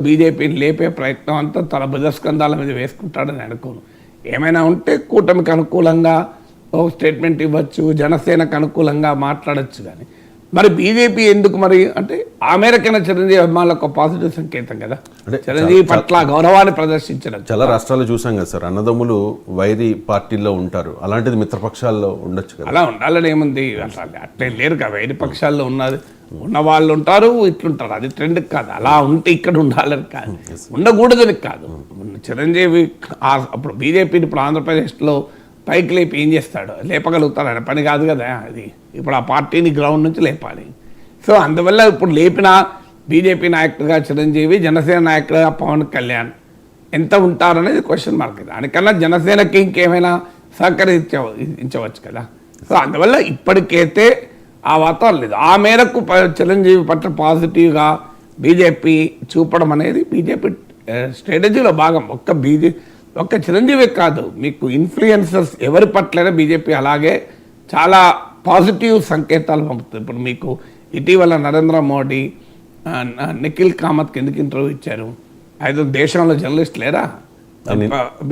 బీజేపీని లేపే ప్రయత్నం అంతా తన భుజస్కంధాల మీద వేసుకుంటాడని అనుకోను. ఏమైనా ఉంటే కూటమికి అనుకూలంగా ఒక స్టేట్మెంట్ ఇవ్వచ్చు, జనసేనకు అనుకూలంగా మాట్లాడచ్చు. కానీ మరి బీజేపీ ఎందుకు మరి అంటే ఆ మేరకైనా చిరంజీవి అభిమానులకు ఒక పాజిటివ్ సంకేతం కదా, చిరంజీవి పట్ల గౌరవాన్ని ప్రదర్శించడం. చాలా రాష్ట్రాలు చూసాం కదా సార్, అన్నదమ్ములు వైరి పార్టీల్లో ఉంటారు, అలాంటిది మిత్రపక్షాల్లో ఉండొచ్చు కదా. అలా ఉండాలని ఏముంది, అసలు అట్లే లేరు కదా, వైరి పక్షాల్లో ఉన్న వాళ్ళు ఉంటారు, ఇట్లుంటారు. అది ట్రెండ్ కాదు. అలా ఉంటే ఇక్కడ ఉండాలని కాదు, ఉండకూడదని కాదు. చిరంజీవి అప్పుడు బీజేపీని ఇప్పుడు ఆంధ్రప్రదేశ్లో పైకి లేపి ఏం చేస్తాడు, లేపగలుగుతాడు, ఆయన పని కాదు కదా అది. ఇప్పుడు ఆ పార్టీని గ్రౌండ్ నుంచి లేపాలి. సో అందువల్ల ఇప్పుడు లేపిన బీజేపీ నాయకుడిగా చిరంజీవి, జనసేన నాయకుడిగా పవన్ కళ్యాణ్ ఎంత ఉంటారనేది క్వశ్చన్ మార్క్. దానికన్నా జనసేనకి ఇంకేమైనా సహకరించవచ్చు కదా. సో అందువల్ల ఇప్పటికైతే ఆ వాతావరణం లేదు. ఆ మేరకు చిరంజీవి పట్ల పాజిటివ్గా బీజేపీ చూపడం అనేది బీజేపీ స్ట్రాటజీలో భాగం. ఒక్క చిరంజీవి కాదు, మీకు ఇన్ఫ్లుయెన్సర్స్ ఎవరి పట్లైనా బీజేపీ అలాగే చాలా పాజిటివ్ సంకేతాలు పంపుతుంది. ఇప్పుడు మీకు ఇటీవల నరేంద్ర మోడీ నిఖిల్ కామత్కి ఎందుకు ఇంటర్వ్యూ ఇచ్చారు? అయితే దేశంలో జర్నలిస్ట్ లేరా?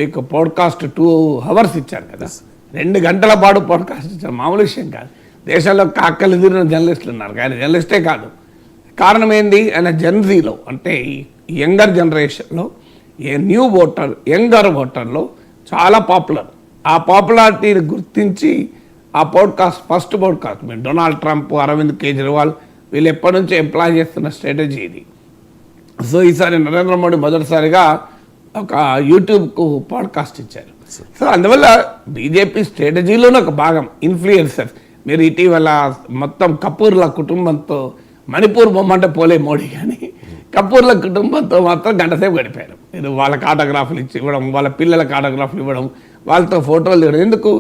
మీకు పాడ్కాస్ట్ 2 hours ఇచ్చారు కదా, 2 గంటల పాటు పాడ్కాస్ట్ ఇచ్చారు. మామూలు విషయం కాదు. దేశంలో కాక్కలు ఎదిరిన జర్నలిస్టులు ఉన్నారు, కానీ జర్నలిస్టే కాదు. కారణం ఏంది? ఆయన జెన్జీలో అంటే యంగర్ జనరేషన్లో న్యూ ఓటర్, యంగర్ ఓటర్లో చాలా పాపులర్. ఆ పాపులారిటీని గుర్తించి ఆ పాడ్కాస్ట్, ఫస్ట్ పాడ్కాస్ట్ మీరు డొనాల్డ్ ట్రంప్, అరవింద్ కేజ్రీవాల్ వీళ్ళు ఎప్పటి నుంచో ఎంప్లాయ్ చేస్తున్న స్ట్రాటజీ ఇది. సో ఈసారి నరేంద్ర మోడీ మొదటిసారిగా ఒక యూట్యూబ్కు పాడ్కాస్ట్ ఇచ్చారు. సో అందువల్ల బీజేపీ స్ట్రాటజీలోనే ఒక భాగం ఇన్ఫ్లుయెన్సర్స్. మీరు ఇటీవల మొత్తం కపూర్ల కుటుంబంతో మణిపూర్ బొమ్మంటే పోలే మోడీ, కానీ కపూర్ల కుటుంబంతో మాత్రం గంటసేపు గడిపారు. మీరు వాళ్ళకి ఆటోగ్రాఫ్లు ఇవ్వడం, వాళ్ళ పిల్లలకు ఆటోగ్రాఫ్లు ఇవ్వడం, వాళ్ళతో ఫోటోలు దిగడం. ఎందుకు?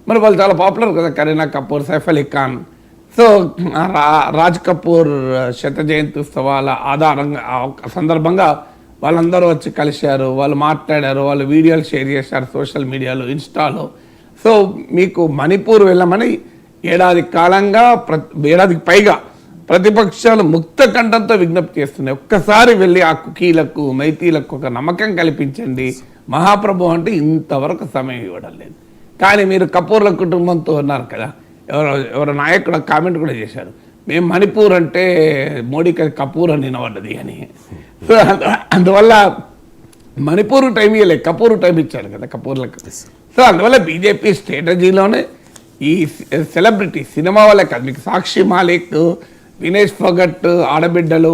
మరి వాళ్ళు చాలా పాపులర్ కదా, కరీనా కపూర్, సైఫ్ అలీ ఖాన్. సో రాజ్ కపూర్ శత జయంతి ఉత్సవాల ఆధారంగా సందర్భంగా వాళ్ళందరూ వచ్చి కలిశారు, వాళ్ళు మాట్లాడారు, వాళ్ళు వీడియోలు షేర్ చేశారు సోషల్ మీడియాలో, ఇన్స్టాలో. సో మీకు మణిపూర్ వెళ్ళమని ఏడాదికి పైగా ప్రతిపక్షాలు ముక్త కంఠంతో విజ్ఞప్తి చేస్తున్నాయి. ఒక్కసారి వెళ్ళి ఆ కుకీలకు, మైతీలకు ఒక నమ్మకం కల్పించండి మహాప్రభు అంటే ఇంతవరకు సమయం ఇవ్వడం లేదు. కానీ మీరు కపూర్ల కుటుంబంతో ఉన్నారు కదా, ఎవరో నాయకుడు కామెంట్ కూడా చేశారు, మేము మణిపూర్ అంటే మోడీకి కపూర్ అని వినబడ్డది అని. సో అందువల్ల మణిపూర్ టైం ఇవ్వలేదు, కపూర్ టైం ఇచ్చారు కదా కపూర్లకు. సో అందువల్ల బీజేపీ స్ట్రాటజీలోనే ఈ సెలబ్రిటీ సినిమా వాళ్ళే కాదు, మీకు సాక్షి మాలిక్, వినేష్ ఫోగట్ ఆడబిడ్డలు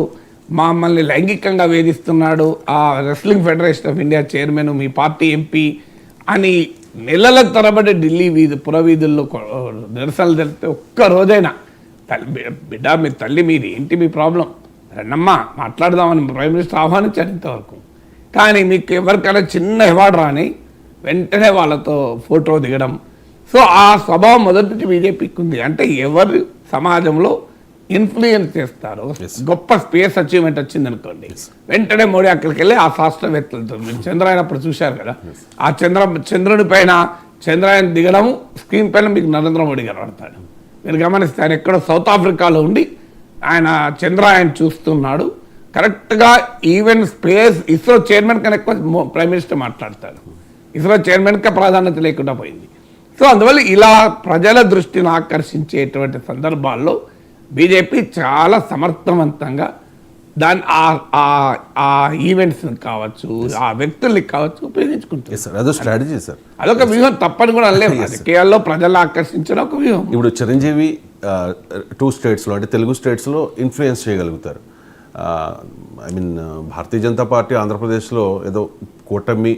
మమ్మల్ని లైంగికంగా వేధిస్తున్నాడు, ఆ wrestling federation of India chairman, me party MP అని నెలల తరబడి ఢిల్లీ పురవీధుల్లో నిరసనలు జరిపితే ఒక్క రోజైనా బిడ్డ మీ తల్లి మీది ఏంటి మీ ప్రాబ్లం రండమ్మా మాట్లాడదామని ప్రైమ్ మినిస్టర్ ఆహ్వానించారు ఇంతవరకు. కానీ మీకు ఎవరికైనా చిన్న అవార్డు రాని వెంటనే వాళ్ళతో ఫోటో దిగడం. సో ఆ స్వభావం మొదటి నుంచి బీజేపీకి ఉంది. అంటే ఎవరు సమాజంలో ఇన్ఫ్లుయెన్స్ చేస్తారు, గొప్ప స్పేస్ అచీవ్మెంట్ వచ్చింది అనుకోండి, వెంటనే మోడీ అక్కడికి వెళ్ళి ఆ శాస్త్రవేత్తలతో, మీరు చంద్రయాన్ అప్పుడు చూశారు కదా, ఆ చంద్రుని పైన చంద్రయాన్ దిగడము స్క్రీన్ పైన మీకు నరేంద్ర మోడీ కనబడతాడు. మీరు గమనిస్తే ఆయన ఎక్కడో సౌత్ ఆఫ్రికాలో ఉండి ఆయన చంద్రయాన్ చూస్తున్నాడు. కరెక్ట్గా ఈవెన్ స్పేస్ ఇస్రో చైర్మన్ కన్నా ఎక్కువ ప్రైమ్ మినిస్టర్ మాట్లాడతాడు. ఇస్రో చైర్మన్కే ప్రాధాన్యత లేకుండా పోయింది. సో అందువల్ల ఇలా ప్రజల దృష్టిని ఆకర్షించేటువంటి సందర్భాల్లో బీజేపీ చాలా సమర్థవంతంగా దాన్ని ఆ ఈవెంట్స్ని కావచ్చు, ఆ వ్యక్తుల్ని కావచ్చు ఉపయోగించుకుంటుంది. అదొక వ్యూహం, తప్పని కూడా అనలేదు. రాజకీయాల్లో ప్రజలు ఆకర్షించడం ఒక వ్యూహం. ఇప్పుడు చిరంజీవి 2 స్టేట్స్లో అంటే తెలుగు స్టేట్స్లో ఇన్ఫ్లుయెన్స్ చేయగలుగుతారు. భారతీయ జనతా పార్టీ ఆంధ్రప్రదేశ్లో ఏదో కూటమి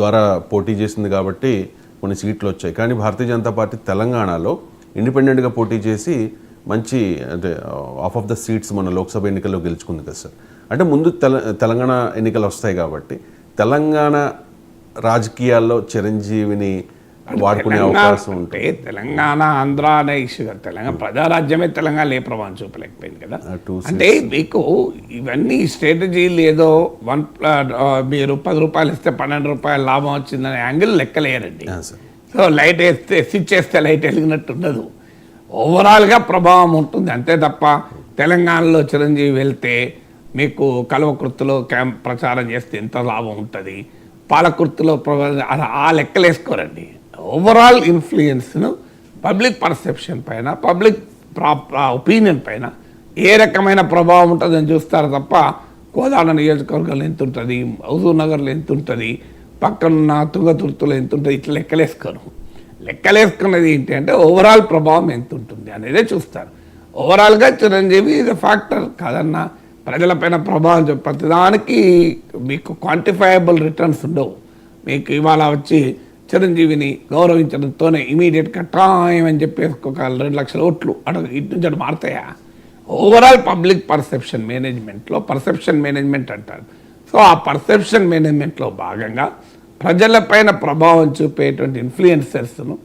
ద్వారా పోటీ చేసింది కాబట్టి కొన్ని సీట్లు వచ్చాయి. కానీ భారతీయ జనతా పార్టీ తెలంగాణలో ఇండిపెండెంట్గా పోటీ చేసి మంచి అంటే ఆఫ్ ద సీట్స్ మన లోక్సభ ఎన్నికల్లో గెలుచుకుంది కదా సార్. అంటే ముందు తెలంగాణ ఎన్నికలు వస్తాయి కాబట్టి తెలంగాణ రాజకీయాల్లో చిరంజీవిని వాడుకునే అవకాశం ఉంటే తెలంగాణ ఆంధ్ర అనే ఇష్యూ కదా, తెలంగాణ ప్రజారాజ్యమే తెలంగాణ ఏ ప్రభావం చూపలేకపోయింది కదా. అంటే మీకు ఇవన్నీ స్ట్రాటజీలు ఏదో మీరు 10 రూపాయలు ఇస్తే 12 రూపాయలు లాభం వచ్చిందనే యాంగిల్ లెక్కలేరండి. సో లైట్ వేస్తే స్విచ్ చేస్తే లైట్ వెలిగినట్టు ఉండదు, ఓవరాల్గా ప్రభావం ఉంటుంది అంతే తప్ప తెలంగాణలో చిరంజీవి వెళ్తే మీకు కల్వకుర్తిలో ప్రచారం చేస్తే ఎంత లాభం ఉంటుంది, పాలకుర్తిలో ఆ లెక్కలు వేసుకోరండి. ఓవరాల్ ఇన్ఫ్లుయెన్స్ను పబ్లిక్ పర్సెప్షన్ పైన, పబ్లిక్ ఒపీనియన్ పైన ఏ రకమైన ప్రభావం ఉంటుందని చూస్తారు తప్ప కోదాడ నియోజకవర్గంలో ఎంత ఉంటుంది, హుజూర్ నగర్లో ఎంత ఉంటుంది, పక్కనున్న తుంగతుర్తిలో ఎంత ఉంటుంది, ఇట్లా లెక్కలేసుకోరు. లెక్కలేసుకున్నది ఏంటి అంటే ఓవరాల్ ప్రభావం ఎంత ఉంటుంది అనేదే చూస్తారు. ఓవరాల్గా చిరంజీవి ఇది ఫ్యాక్టర్ కాదన్నా, ప్రజలపైన ప్రభావం ప్రతిదానికి మీకు క్వాంటిఫైయబుల్ రిటర్న్స్ ఉండవు. మీకు ఇవాళ వచ్చి చిరంజీవిని గౌరవించడంతోనే ఇమీడియట్గా టైం అని చెప్పేసి ఒక 2 లక్షల ఓట్లు ఇటు నుంచి అటు మారుతాయా? ఓవరాల్ పబ్లిక్ పర్సెప్షన్ మేనేజ్మెంట్లో పర్సెప్షన్ మేనేజ్మెంట్ అంటారు. సో ఆ పర్సెప్షన్ మేనేజ్మెంట్లో భాగంగా ప్రజలపైన ప్రభావం చూపేటువంటి ఇన్ఫ్లుయెన్సర్స్ను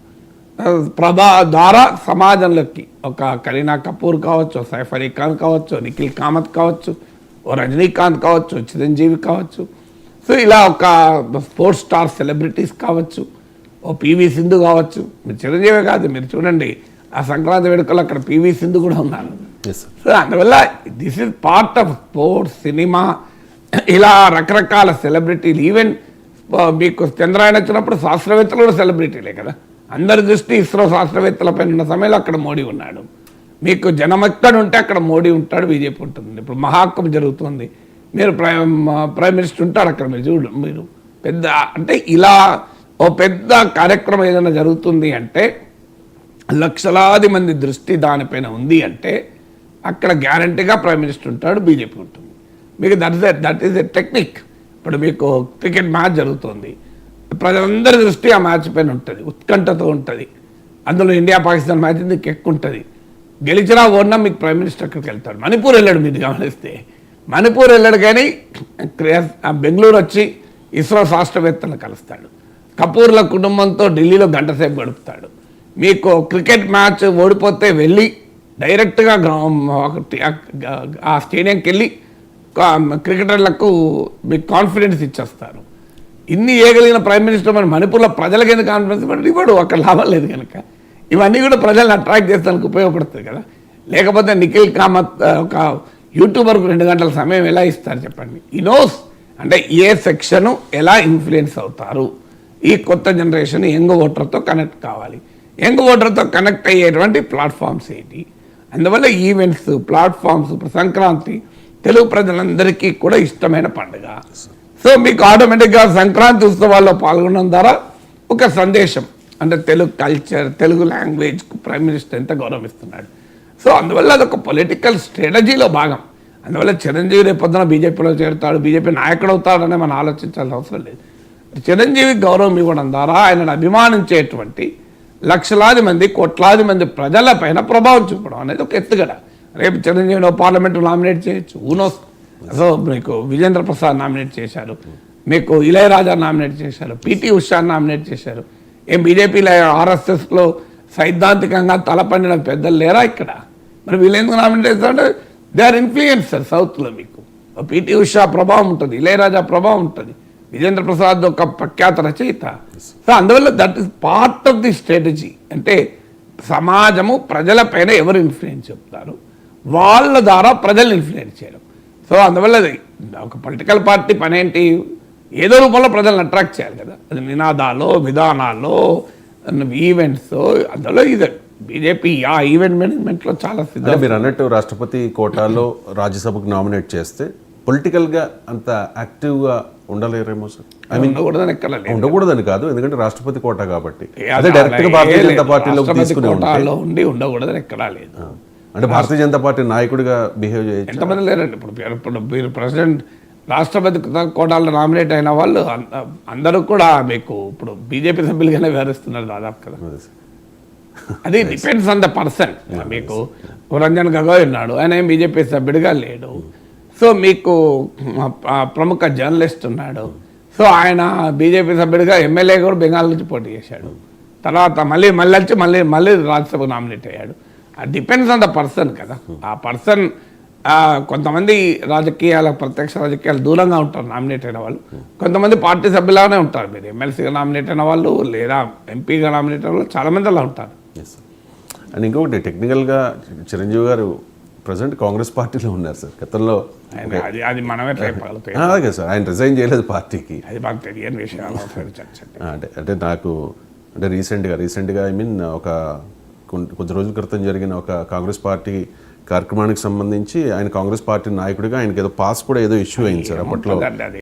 ద్వారా సమాజంలోకి ఒక కరీనా కపూర్ కావచ్చు, సైఫ్ అలీ ఖాన్ కావచ్చు, నిఖిల్ కామత్ కావచ్చు, ఓ రజనీకాంత్ కావచ్చు, చిరంజీవి కావచ్చు, సో ఇలా ఒక స్పోర్ట్స్ స్టార్ సెలబ్రిటీస్ కావచ్చు, ఓ పివి సింధు కావచ్చు. మీరు చిరంజీవి కాదు, మీరు చూడండి ఆ సంక్రాంతి వేడుకలో అక్కడ పివి సింధు కూడా ఉన్నారు. సో అందువల్ల this is part of sports, cinema, ఇలా రకరకాల సెలబ్రిటీలు. ఈవెన్ మీకు చంద్రయాన్ వచ్చినప్పుడు శాస్త్రవేత్తలు కూడా సెలబ్రిటీలే కదా. అందరి దృష్టి ఇస్రో శాస్త్రవేత్తలపై ఉన్న సమయంలో అక్కడ మోడీ ఉన్నాడు. మీకు జనం ఎక్కడ ఉంటే అక్కడ మోడీ ఉంటాడు, బీజేపీ ఉంటుంది. ఇప్పుడు మహాకుంభ జరుగుతుంది, మీరు ప్రైమ్ మినిస్టర్ ఉంటారు అక్కడ. మీరు పెద్ద అంటే ఇలా ఓ పెద్ద కార్యక్రమం ఏదైనా జరుగుతుంది అంటే లక్షలాది మంది దృష్టి దానిపైన ఉంది అంటే అక్కడ గ్యారంటీగా ప్రైమ్ మినిస్టర్ ఉంటాడు, బీజేపీ ఉంటుంది. మీకు దట్ ఈస్ ఎ టెక్నిక్. ఇప్పుడు మీకు క్రికెట్ మ్యాచ్ జరుగుతుంది, ప్రజలందరి దృష్టి ఆ మ్యాచ్ పైన ఉంటుంది, ఉత్కంఠతో ఉంటుంది. అందులో ఇండియా పాకిస్తాన్ మ్యాచ్ మీకు ఎక్కువ ఉంటుంది. గెలిచినా ఓడినా మీకు ప్రైమ్ మినిస్టర్ అక్కడికి వెళ్తాడు. మణిపూర్ వెళ్ళాడు, మీరు గమనిస్తే మణిపూర్ వెళ్ళాడు, కానీ బెంగళూరు వచ్చి ఇస్రో శాస్త్రవేత్తలను కలుస్తాడు. కపూర్ల కుటుంబంతో ఢిల్లీలో గంట సేపు గడుపుతాడు. మీకు క్రికెట్ మ్యాచ్ ఓడిపోతే వెళ్ళి డైరెక్ట్గా ఆ స్టేడియంకి వెళ్ళి క్రికెటర్లకు మీకు కాన్ఫిడెన్స్ ఇచ్చేస్తారు. ఇన్ని ఏగలిగిన ప్రైమ్ మినిస్టర్ మన మణిపూర్లో ప్రజలకు ఎందుకు కాన్ఫిడెన్స్ ఇవ్వడు? అక్కడ లాభం లేదు కనుక ఇవన్నీ కూడా ప్రజలను అట్రాక్ట్ చేస్తానికి ఉపయోగపడుతుంది కదా. లేకపోతే నిఖిల్ కామత్ ఒక యూట్యూబర్కు 2 గంటల సమయం ఎలా ఇస్తారు చెప్పండి? ఈ నోస్ అంటే ఏ సెక్షను ఎలా ఇన్ఫ్లుయెన్స్ అవుతారు. ఈ కొత్త జనరేషన్ యంగ్ ఓటర్తో కనెక్ట్ కావాలి. యంగ్ ఓటర్తో కనెక్ట్ అయ్యేటువంటి ప్లాట్ఫామ్స్ ఏంటి? అందువల్ల ఈవెంట్స్, ప్లాట్ఫామ్స్, సంక్రాంతి తెలుగు ప్రజలందరికీ కూడా ఇష్టమైన పండుగ. సో మీకు ఆటోమేటిక్గా సంక్రాంతి ఉత్సవాల్లో పాల్గొనడం ద్వారా ఒక సందేశం అంటే Telugu culture, Telugu language prime minister ఎంత గౌరవిస్తున్నాడు. సో అందువల్ల అదొక పొలిటికల్ స్ట్రాటజీలో భాగం. అందువల్ల చిరంజీవి రేపొద్దున బీజేపీలో చేరుతాడు, బీజేపీ నాయకుడు అవుతాడనే మనం ఆలోచించాల్సిన అవసరం లేదు. చిరంజీవి గౌరవం ఇవ్వడం ద్వారా ఆయనను అభిమానించేటువంటి లక్షలాది మంది, కోట్లాది మంది ప్రజలపైన ప్రభావం చూపడం అనేది ఒక ఎత్తుగడ. రేపు చిరంజీవిని పార్లమెంటు నామినేట్ చేయొచ్చు, ఊనోస్. సో మీకు విజేంద్ర ప్రసాద్ నామినేట్ చేశారు, మీకు ఇళయరాజా నామినేట్ చేశారు, పిటి ఉషా నామినేట్ చేశారు. ఏం బీజేపీలో ఆర్ఎస్ఎస్లో సైద్ధాంతికంగా తలపండిన పెద్దలు లేరా ఇక్కడ? మరి వీళ్ళు ఎందుకు నామినేట్ చేస్తారంటే దే ఆర్ ఇన్ఫ్లుయెన్సర్. సౌత్లో మీకు పిటి ఉషా ప్రభావం ఉంటుంది, ఇళయరాజా ప్రభావం ఉంటుంది, విజేంద్ర ప్రసాద్ ఒక ప్రఖ్యాత రచయిత. సో అందువల్ల that is part of the strategy. అంటే సమాజము ప్రజలపైన ఎవరు ఇన్ఫ్లుయెన్స్ చెప్తారు, వాళ్ళ ద్వారా ప్రజల్ని ఇన్ఫ్లుయెన్స్ చేయడం. సో అందువల్ల ఒక పొలిటికల్ పార్టీ పని ఏంటి? ఏదో రూపంలో ప్రజలను అట్రాక్ట్ చేయాలి కదా. అది నినాదాలు, విధానాలు, ఈవెంట్స్. అందులో ఇది బీజేపీ ఆ ఈవెంట్ మేనేజ్మెంట్లో చాలా సిద్ధం. మీరు అన్నట్టు రాష్ట్రపతి కోటాలో రాజ్యసభకు నామినేట్ చేస్తే పొలిటికల్గా అంత యాక్టివ్గా ఉండలేరేమో సార్. ఉండకూడదని కాదు, ఎందుకంటే రాష్ట్రపతి కోటా కాబట్టి అదే డైరెక్ట్గా భారతీయ జనతా పార్టీలో తీసుకుని ఉండకూడదని ఎక్కడా లేదు. అంటే భారతీయ జనతా పార్టీ నాయకుడిగా బిహేవ్ చేయొచ్చు. ఎంతమంది లేరండి. ఇప్పుడు మీరు ప్రెసిడెంట్ రాష్ట్రపతి కోటాలో నామినేట్ అయిన వాళ్ళు అందరూ కూడా మీకు ఇప్పుడు బీజేపీ సభ్యులుగానే వ్యవహరిస్తున్నారు దాదాపు కదా. అది డిపెండ్స్ ఆన్ ద పర్సన్. మీకు రంజన్ గగోయ్ ఉన్నాడు, ఆయన ఏం బీజేపీ సభ్యుడిగా లేడు. సో మీకు ప్రముఖ జర్నలిస్ట్ ఉన్నాడు, సో ఆయన బీజేపీ సభ్యుడిగా ఎమ్మెల్యే కూడా బెంగాల్ నుంచి పోటీ చేశాడు. తర్వాత మళ్ళీ వచ్చి మళ్ళీ రాజ్యసభ నామినేట్ అయ్యాడు. డిపెండ్స్ ఆన్ ద పర్సన్ కదా. ఆ పర్సన్ కొంతమంది ప్రత్యక్ష రాజకీయాలు దూరంగా ఉంటారు నామినేట్ అయిన వాళ్ళు, కొంతమంది పార్టీ సభ్యులాగానే ఉంటారు. మీరు ఎమ్మెల్సీగా నామినేట్ అయిన వాళ్ళు లేదా ఎంపీగా నామినేట్ అయిన వాళ్ళు చాలామంది అలా ఉంటారు. అండ్ ఇంకొకటి టెక్నికల్గా చిరంజీవి గారు ప్రజెంట్ కాంగ్రెస్ పార్టీలో ఉన్నారు సార్. గతంలో అది మనమే ట్రై పగలుతాయి. అలాగే సార్, ఆయన రిజైన్ చేయలేదు పార్టీకి. అది మాకు తెలియని విషయం చర్చ. అంటే నాకు అంటే రీసెంట్గా ఐ మీన్ ఒక కొద్ది రోజుల క్రితం జరిగిన ఒక కాంగ్రెస్ పార్టీ కార్యక్రమానికి సంబంధించి ఆయన కాంగ్రెస్ పార్టీ నాయకుడిగా ఆయనకి ఏదో పాస్ కూడా ఏదో ఇష్యూ అయింది సార్ అప్పట్లో. అది